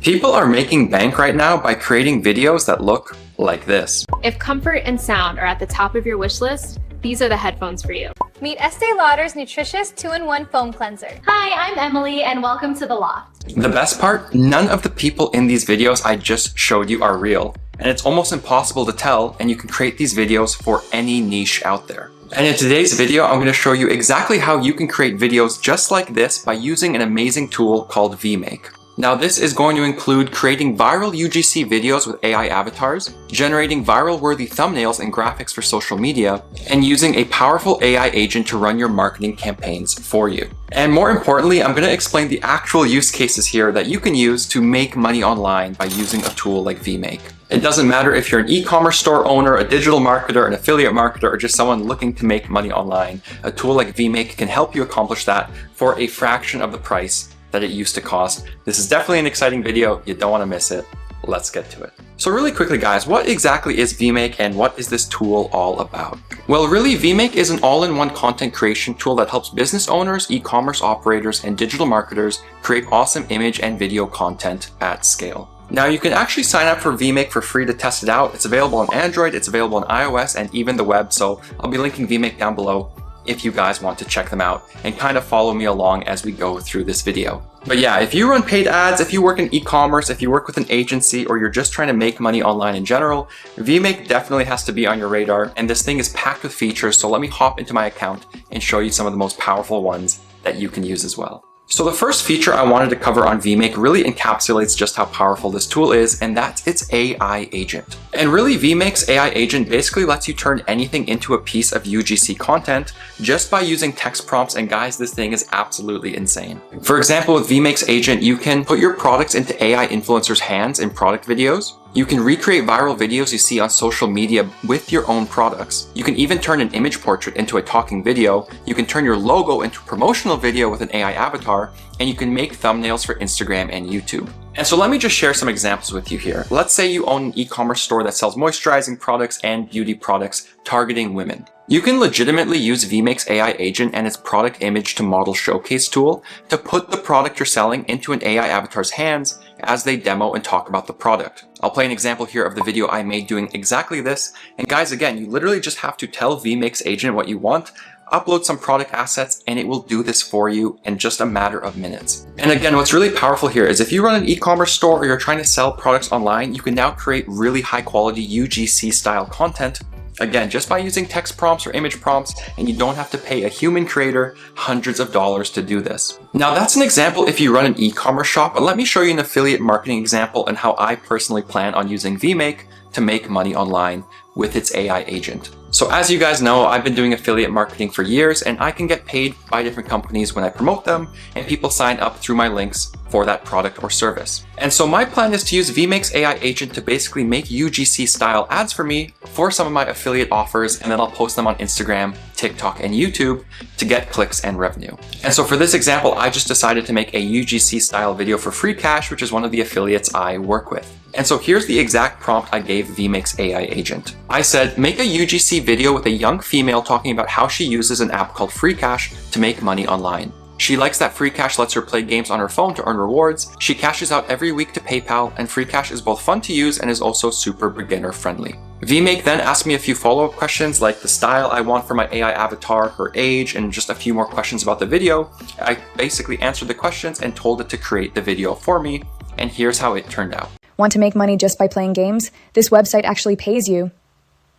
People are making bank right now by creating videos that look like this. If comfort and sound are at the top of your wish list, these are the headphones for you. Meet Estee Lauder's nutritious 2-in-1 foam cleanser. Hi, I'm Emily and welcome to The Loft. The best part, none of the people in these videos I just showed you are real. And it's almost impossible to tell, and you can create these videos for any niche out there. And in today's video, I'm going to show you exactly how you can create videos just like this by using an amazing tool called Vmake. Now this is going to include creating viral UGC videos with AI avatars, generating viral-worthy thumbnails and graphics for social media, and using a powerful AI agent to run your marketing campaigns for you. And more importantly, I'm going to explain the actual use cases here that you can use to make money online by using a tool like Vmake. It doesn't matter if you're an e-commerce store owner, a digital marketer, an affiliate marketer, or just someone looking to make money online. A tool like Vmake can help you accomplish that for a fraction of the price that it used to cost. This is definitely an exciting video. You don't want to miss it. Let's get to it. So really quickly guys, what exactly is Vmake and what is this tool all about? Well, really Vmake is an all-in-one content creation tool that helps business owners, e-commerce operators, and digital marketers create awesome image and video content at scale. Now you can actually sign up for Vmake for free to test it out. It's available on Android, it's available on iOS, and even the web. So I'll be linking Vmake down below if you guys want to check them out and kind of follow me along as we go through this video. But yeah, if you run paid ads, if you work in e-commerce, if you work with an agency, or you're just trying to make money online in general, Vmake definitely has to be on your radar, and this thing is packed with features, so let me hop into my account and show you some of the most powerful ones that you can use as well. So the first feature I wanted to cover on Vmake really encapsulates just how powerful this tool is, and that's its AI agent. And really Vmake's AI agent basically lets you turn anything into a piece of UGC content just by using text prompts, and guys, this thing is absolutely insane. For example, with Vmake's agent, you can put your products into AI influencers' hands in product videos. You can recreate viral videos you see on social media with your own products. You can even turn an image portrait into a talking video. You can turn your logo into a promotional video with an AI avatar, and you can make thumbnails for Instagram and YouTube. And so let me just share some examples with you here. Let's say you own an e-commerce store that sells moisturizing products and beauty products targeting women. You can legitimately use Vmake's AI agent and its product image to model showcase tool to put the product you're selling into an AI avatar's hands as they demo and talk about the product. I'll play an example here of the video I made doing exactly this. And guys, again, you literally just have to tell Vmake's agent what you want, upload some product assets, and it will do this for you in just a matter of minutes. And again, what's really powerful here is if you run an e-commerce store or you're trying to sell products online, you can now create really high quality UGC style content, again, just by using text prompts or image prompts, and you don't have to pay a human creator hundreds of dollars to do this. Now that's an example if you run an e-commerce shop, but let me show you an affiliate marketing example and how I personally plan on using Vmake to make money online with its AI agent. So as you guys know, I've been doing affiliate marketing for years, and I can get paid by different companies when I promote them, and people sign up through my links for that product or service. And so my plan is to use Vmake's AI agent to basically make UGC style ads for me for some of my affiliate offers, and then I'll post them on Instagram, TikTok, and YouTube to get clicks and revenue. And so for this example, I just decided to make a UGC style video for Free Cash, which is one of the affiliates I work with. And so here's the exact prompt I gave Vmake's AI agent. I said, make a UGC video with a young female talking about how she uses an app called Free Cash to make money online. She likes that Free Cash lets her play games on her phone to earn rewards. She cashes out every week to PayPal, and Free Cash is both fun to use and is also super beginner friendly. Vmake then asked me a few follow-up questions like the style I want for my AI avatar, her age, and just a few more questions about the video. I basically answered the questions and told it to create the video for me, and here's how it turned out. Want to make money just by playing games? This website actually pays you.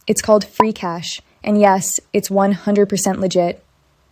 It's called Free Cash, and yes, it's 100% legit.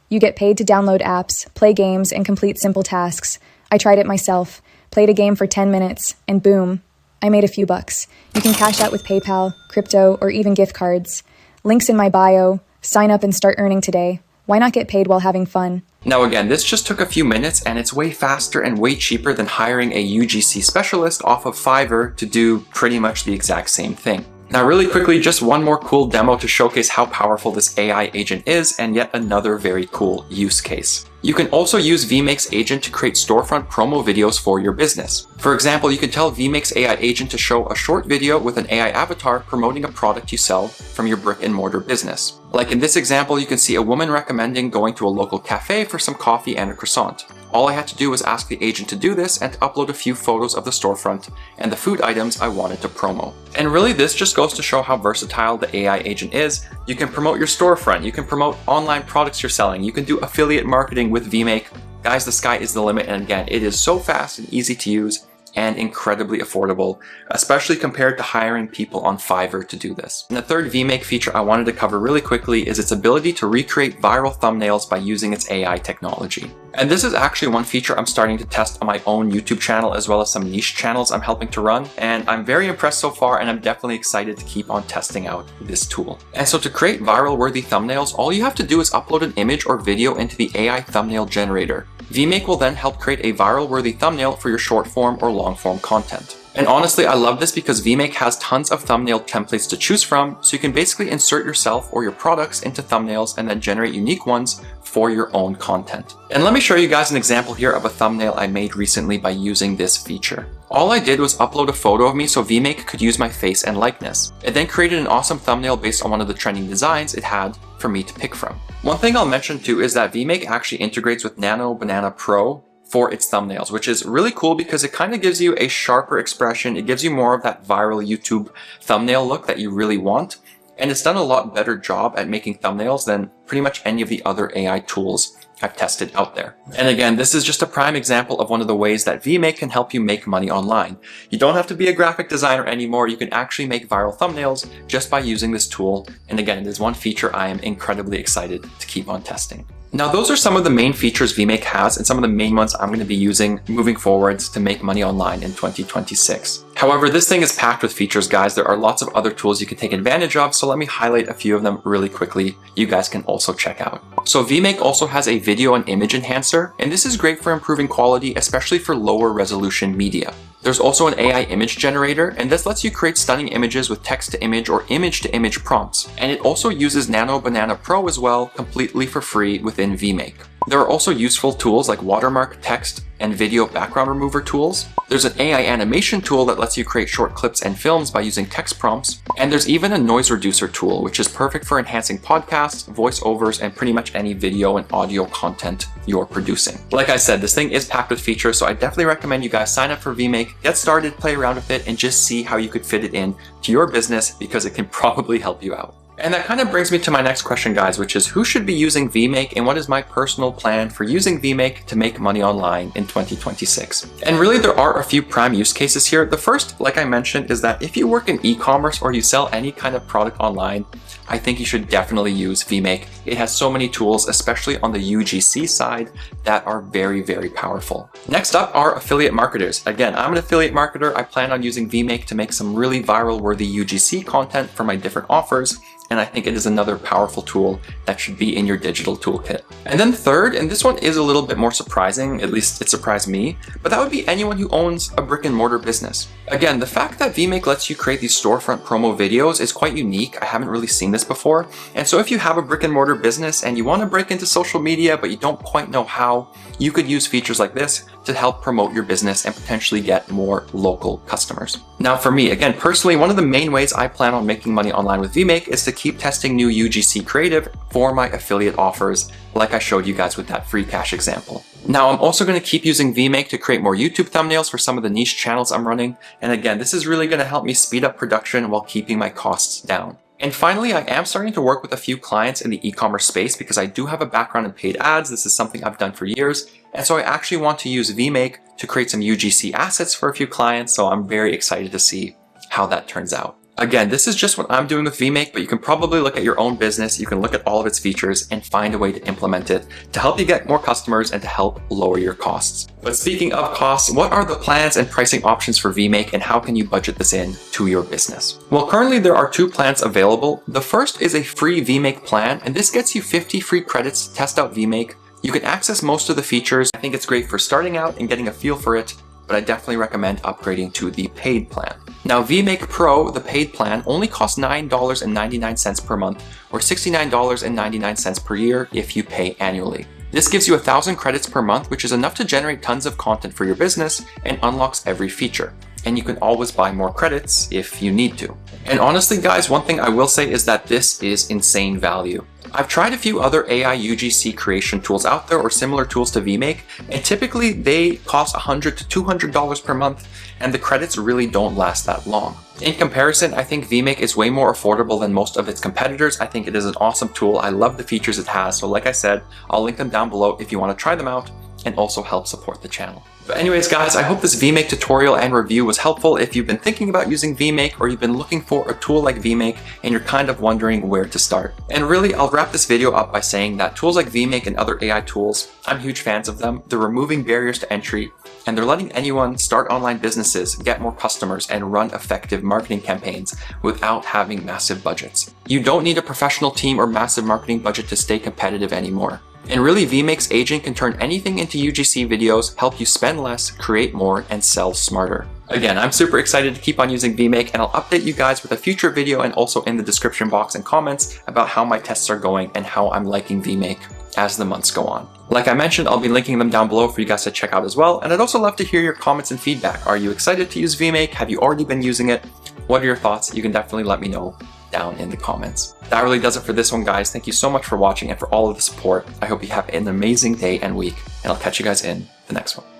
You get paid to download apps, play games, and complete simple tasks. I tried it myself, played a game for 10 minutes, and boom, I made a few bucks. You can cash out with PayPal, crypto, or even gift cards. Links in my bio. Sign up and start earning today. Why not get paid while having fun? Now again, this just took a few minutes, and it's way faster and way cheaper than hiring a UGC specialist off of Fiverr to do pretty much the exact same thing. Now really quickly, just one more cool demo to showcase how powerful this AI agent is, and yet another very cool use case. You can also use Vmake's agent to create storefront promo videos for your business. For example, you can tell Vmake's AI agent to show a short video with an AI avatar promoting a product you sell from your brick and mortar business. Like in this example, you can see a woman recommending going to a local cafe for some coffee and a croissant. All I had to do was ask the agent to do this and to upload a few photos of the storefront and the food items I wanted to promo. And really, this just goes to show how versatile the AI agent is. You can promote your storefront, you can promote online products you're selling, you can do affiliate marketing with Vmake. Guys, the sky is the limit, and again, it is so fast and easy to use and incredibly affordable, especially compared to hiring people on Fiverr to do this. And the third Vmake feature I wanted to cover really quickly is its ability to recreate viral thumbnails by using its AI technology. And this is actually one feature I'm starting to test on my own YouTube channel as well as some niche channels I'm helping to run. And I'm very impressed so far, and I'm definitely excited to keep on testing out this tool. And so to create viral worthy thumbnails, all you have to do is upload an image or video into the AI thumbnail generator. Vmake will then help create a viral worthy thumbnail for your short form or long form content. And honestly, I love this because Vmake has tons of thumbnail templates to choose from, so you can basically insert yourself or your products into thumbnails and then generate unique ones for your own content. And let me show you guys an example here of a thumbnail I made recently by using this feature. All I did was upload a photo of me so Vmake could use my face and likeness. It then created an awesome thumbnail based on one of the trending designs it had for me to pick from. One thing I'll mention too is that Vmake actually integrates with Nano Banana Pro for its thumbnails, which is really cool because it kind of gives you a sharper expression. It gives you more of that viral YouTube thumbnail look that you really want. And it's done a lot better job at making thumbnails than pretty much any of the other AI tools I've tested out there. And again, this is just a prime example of one of the ways that Vmake can help you make money online. You don't have to be a graphic designer anymore. You can actually make viral thumbnails just by using this tool. And again, it is one feature I am incredibly excited to keep on testing. Now, those are some of the main features Vmake has and some of the main ones I'm going to be using moving forwards to make money online in 2026. However, this thing is packed with features, guys. There are lots of other tools you can take advantage of, so let me highlight a few of them really quickly. You guys can also check out. So Vmake also has a video and image enhancer, and this is great for improving quality, especially for lower resolution media. There's also an AI image generator, and this lets you create stunning images with text-to-image or image-to-image prompts. And it also uses Nano Banana Pro as well, completely for free within Vmake. There are also useful tools like watermark, text, and video background remover tools. There's an AI animation tool that lets you create short clips and films by using text prompts. And there's even a noise reducer tool, which is perfect for enhancing podcasts, voiceovers, and pretty much any video and audio content you're producing. Like I said, this thing is packed with features, so I definitely recommend you guys sign up for Vmake, get started, play around with it, and just see how you could fit it in to your business because it can probably help you out. And that kind of brings me to my next question, guys, which is who should be using Vmake and what is my personal plan for using Vmake to make money online in 2026? And really, there are a few prime use cases here. The first, like I mentioned, is that if you work in e-commerce or you sell any kind of product online, I think you should definitely use Vmake. It has so many tools, especially on the UGC side, that are very, very powerful. Next up are affiliate marketers. Again, I'm an affiliate marketer. I plan on using Vmake to make some really viral worthy UGC content for my different offers. And I think it is another powerful tool that should be in your digital toolkit. And then third, and this one is a little bit more surprising, at least it surprised me, but that would be anyone who owns a brick and mortar business. Again, the fact that Vmake lets you create these storefront promo videos is quite unique. I haven't really seen this before. And so if you have a brick and mortar business and you want to break into social media, but you don't quite know how, you could use features like this to help promote your business and potentially get more local customers. Now for me, again, personally, one of the main ways I plan on making money online with Vmake is to keep testing new UGC creative for my affiliate offers, like I showed you guys with that free cash example. Now, I'm also going to keep using Vmake to create more YouTube thumbnails for some of the niche channels I'm running. And again, this is really going to help me speed up production while keeping my costs down. And finally, I am starting to work with a few clients in the e-commerce space because I do have a background in paid ads. This is something I've done for years. And so I actually want to use Vmake to create some UGC assets for a few clients. So I'm very excited to see how that turns out. Again, this is just what I'm doing with Vmake, but you can probably look at your own business. You can look at all of its features and find a way to implement it to help you get more customers and to help lower your costs. But speaking of costs, what are the plans and pricing options for Vmake and how can you budget this in to your business? Well, currently there are two plans available. The first is a free Vmake plan, and this gets you 50 free credits to test out Vmake. You can access most of the features. I think it's great for starting out and getting a feel for it, but I definitely recommend upgrading to the paid plan. Now, Vmake Pro, the paid plan, only costs $9.99 per month or $69.99 per year if you pay annually. This gives you 1,000 credits per month, which is enough to generate tons of content for your business and unlocks every feature. and you can always buy more credits if you need to. And honestly guys, one thing I will say is that this is insane value. I've tried a few other AI UGC creation tools out there or similar tools to Vmake, and typically they cost $100 to $200 per month, and the credits really don't last that long. In comparison, I think Vmake is way more affordable than most of its competitors. I think it is an awesome tool. I love the features it has. So like I said, I'll link them down below if you want to try them out and also help support the channel. But anyways guys, I hope this Vmake tutorial and review was helpful if you've been thinking about using Vmake or you've been looking for a tool like Vmake and you're kind of wondering where to start. And really, I'll wrap this video up by saying that tools like Vmake and other AI tools, I'm huge fans of them. They're removing barriers to entry and they're letting anyone start online businesses, get more customers, and run effective marketing campaigns without having massive budgets. You don't need a professional team or massive marketing budget to stay competitive anymore. And really, Vmake's agent can turn anything into UGC videos, help you spend less, create more, and sell smarter. Again, I'm super excited to keep on using Vmake, and I'll update you guys with a future video and also in the description box and comments about how my tests are going and how I'm liking Vmake as the months go on. Like I mentioned, I'll be linking them down below for you guys to check out as well, and I'd also love to hear your comments and feedback. Are you excited to use Vmake? Have you already been using it? What are your thoughts? You can definitely let me know down in the comments. That really does it for this one, guys. Thank you so much for watching and for all of the support. I hope you have an amazing day and week, and I'll catch you guys in the next one.